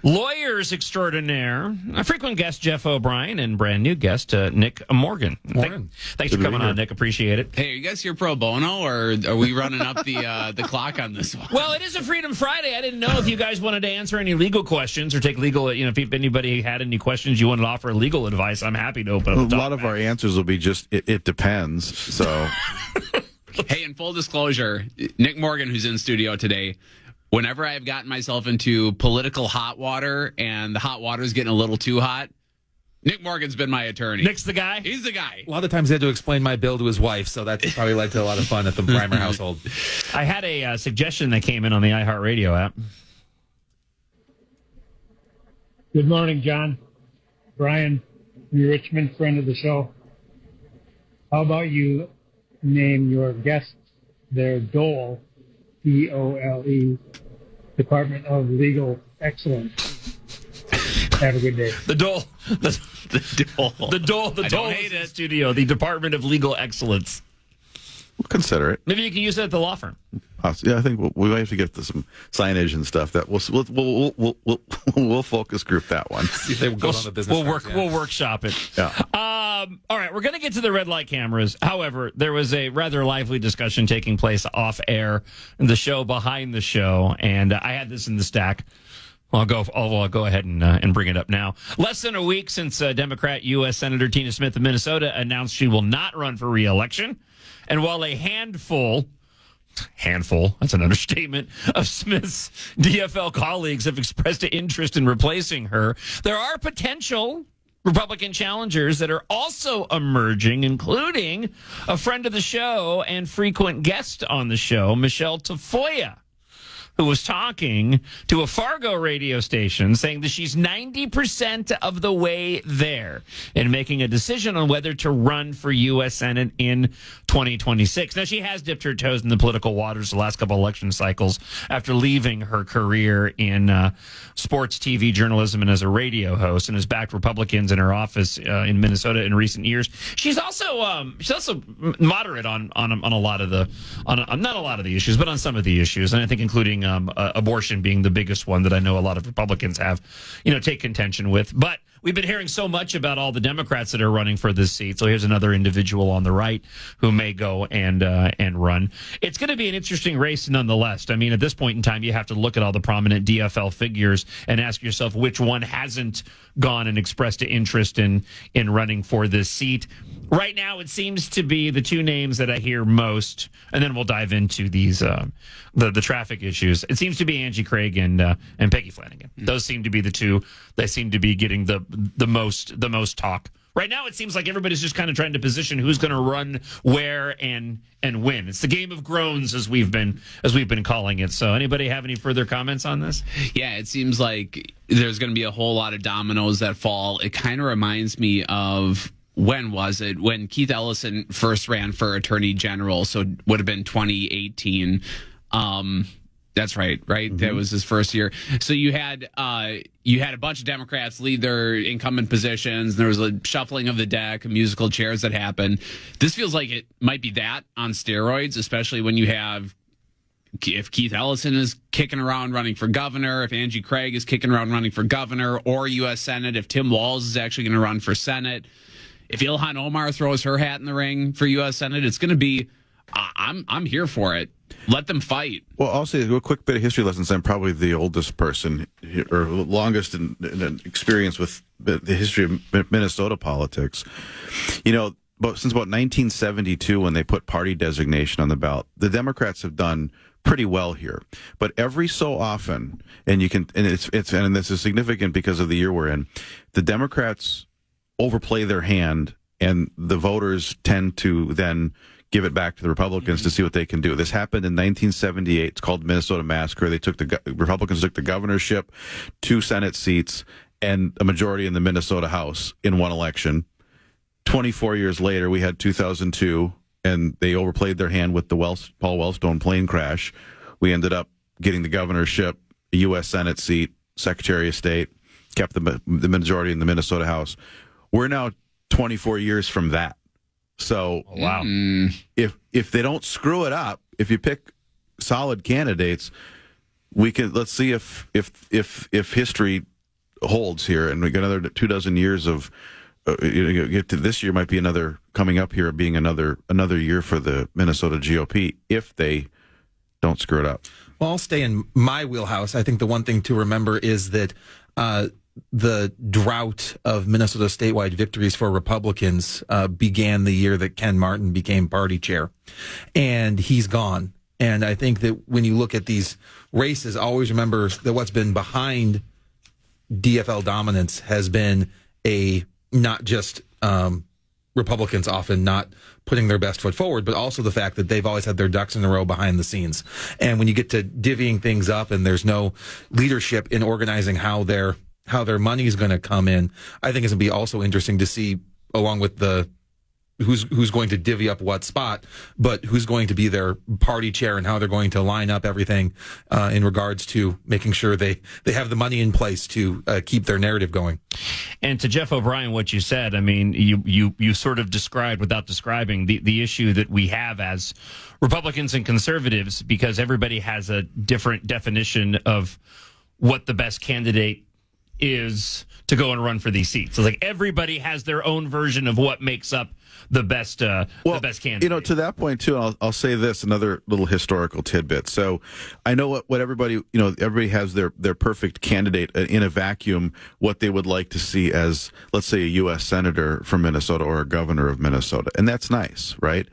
Lawyers extraordinaire, a frequent guest, Jeff O'Brien, and brand new guest, Nick Morgan. Thanks for coming on, Nick. Appreciate it. Hey, are you guys here pro bono, or are we running up the clock on this one? Well, it is a Freedom Friday. I didn't know if you guys wanted to answer any legal questions or take legal, if anybody had any questions you wanted to offer legal advice, I'm happy to open up the A lot of our answers will be just, it depends, so... Hey, in full disclosure, Nick Morgan, who's in studio today, whenever I've gotten myself into political hot water and the hot water is getting a little too hot, Nick Morgan's been my attorney. Nick's the guy? He's the guy. A lot of times he had to explain my bill to his wife, so that probably led to a lot of fun at the Rymer household. I had a suggestion that came in on the iHeartRadio app. Good morning, John. Brian, your Richmond friend of the show. How about you name your guests their DOLE, D-O-L-E, Department of Legal Excellence. Have a good day. The DOLE. The DOLE hate is in studio, the Department of Legal Excellence. We'll consider it. Maybe you can use it at the law firm. Yeah, I think we might have to get to some signage and stuff. That we'll focus group that one. See if they will go on the business. We'll workshop it. Yeah. All right, we're going to get to the red light cameras. However, there was a rather lively discussion taking place off air in the show behind the show, and I had this in the stack. I'll go ahead and bring it up now. Less than a week since Democrat U.S. Senator Tina Smith of Minnesota announced she will not run for re-election, and while a handful, that's an understatement, of Smith's DFL colleagues have expressed an interest in replacing her, there are potential Republican challengers that are also emerging, including a friend of the show and frequent guest on the show, Michelle Tafoya, who was talking to a Fargo radio station saying that she's 90% of the way there in making a decision on whether to run for U.S. Senate in 2026. Now, she has dipped her toes in the political waters the last couple election cycles after leaving her career in sports TV journalism and as a radio host, and has backed Republicans in her office in Minnesota in recent years. She's also moderate on a lot of the not a lot of the issues, but on some of the issues, and I think including abortion being the biggest one that I know a lot of Republicans have, take contention with. But we've been hearing so much about all the Democrats that are running for this seat. So here's another individual on the right who may go and run. It's going to be an interesting race nonetheless. I mean, at this point in time, you have to look at all the prominent DFL figures and ask yourself which one hasn't gone and expressed an interest in running for this seat. Right now, it seems to be the two names that I hear most, and then we'll dive into these the traffic issues. It seems to be Angie Craig and Peggy Flanagan. Those seem to be the two that seem to be getting the most talk. Right now, it seems like everybody's just kind of trying to position who's going to run where and win. It's the game of groans as we've been calling it. So, anybody have any further comments on this? Yeah, it seems like there's going to be a whole lot of dominoes that fall. It kind of reminds me of, when was it? When Keith Ellison first ran for Attorney General, so it would have been 2018. That's right? Mm-hmm. That was his first year. So you had a bunch of Democrats lead their incumbent positions, and there was a shuffling of the deck, musical chairs that happened. This feels like it might be that on steroids, especially when you have, if Keith Ellison is kicking around running for governor, if Angie Craig is kicking around running for governor or U.S. Senate, if Tim Walz is actually going to run for Senate, if Ilhan Omar throws her hat in the ring for U.S. Senate, it's going to be, I'm here for it. Let them fight. Well, I'll say a quick bit of history lessons. I'm probably the oldest person or longest in experience with the history of Minnesota politics. But since about 1972, when they put party designation on the ballot, the Democrats have done pretty well here. But every so often, and this is significant because of the year we're in, the Democrats overplay their hand, and the voters tend to then give it back to the Republicans to see what they can do. This happened in 1978. It's called the Minnesota Massacre. Republicans took the governorship, 2 Senate seats, and a majority in the Minnesota House in one election. 24 years later, we had 2002, and they overplayed their hand with the Paul Wellstone plane crash. We ended up getting the governorship, a U.S. Senate seat, Secretary of State, kept the majority in the Minnesota House. We're now 24 years from that. So, wow. If they don't screw it up, if you pick solid candidates, let's see if history holds here, and we got another 24 years of. Get to this year might be another coming up here being another year for the Minnesota GOP if they don't screw it up. Well, I'll stay in my wheelhouse. I think the one thing to remember is that the drought of Minnesota statewide victories for Republicans began the year that Ken Martin became party chair, and he's gone. And I think that when you look at these races, always remember that what's been behind DFL dominance has been not just Republicans often not putting their best foot forward, but also the fact that they've always had their ducks in a row behind the scenes. And when you get to divvying things up and there's no leadership in organizing how their money is going to come in, I think it's going to be also interesting to see, along with the who's going to divvy up what spot, but who's going to be their party chair and how they're going to line up everything in regards to making sure they have the money in place to keep their narrative going. And to Jeff O'Brien, what you said, I mean, you sort of described without describing the issue that we have as Republicans and conservatives, because everybody has a different definition of what the best candidate is to go and run for these seats. So like everybody has their own version of what makes up the best the best candidate. You know, to that point too, I'll say this, another little historical tidbit. So I know what everybody, everybody has their perfect candidate in a vacuum, what they would like to see as, let's say, a U.S. senator from Minnesota or a governor of Minnesota. And that's nice, right?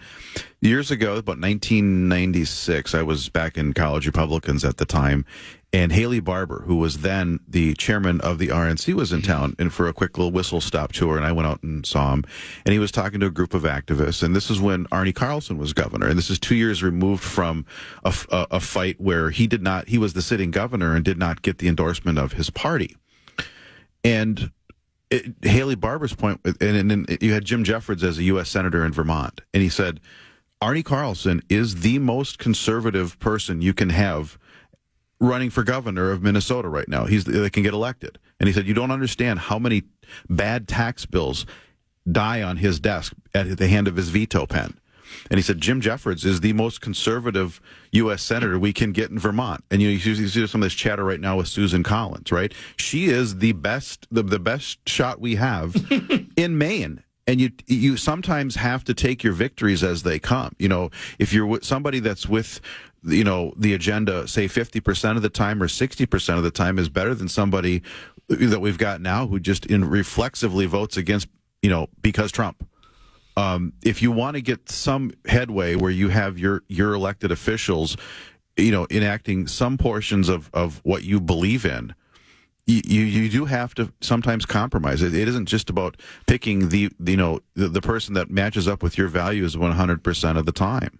Years ago, about 1996, I was back in college Republicans at the time, and Haley Barbour, who was then the chairman of the RNC, was in town and for a quick little whistle stop tour, and I went out and saw him, and he was talking to a group of activists, and this is when Arnie Carlson was governor, and this is 2 years removed from a fight where he was the sitting governor and did not get the endorsement of his party. And Haley Barbour's point, and then you had Jim Jeffords as a U.S. senator in Vermont, and he said, Arnie Carlson is the most conservative person you can have running for governor of Minnesota right now. They can get elected. And he said, you don't understand how many bad tax bills die on his desk at the hand of his veto pen. And he said, Jim Jeffords is the most conservative U.S. senator we can get in Vermont. And you see some of this chatter right now with Susan Collins, right? She is the best shot we have in Maine. And you sometimes have to take your victories as they come. If you're with somebody that's with, the agenda, say 50% of the time or 60% of the time, is better than somebody that we've got now who just reflexively votes against, because Trump. If you want to get some headway where you have your elected officials, enacting some portions of what you believe in, you do have to sometimes compromise. It isn't just about picking the person that matches up with your values 100% of the time.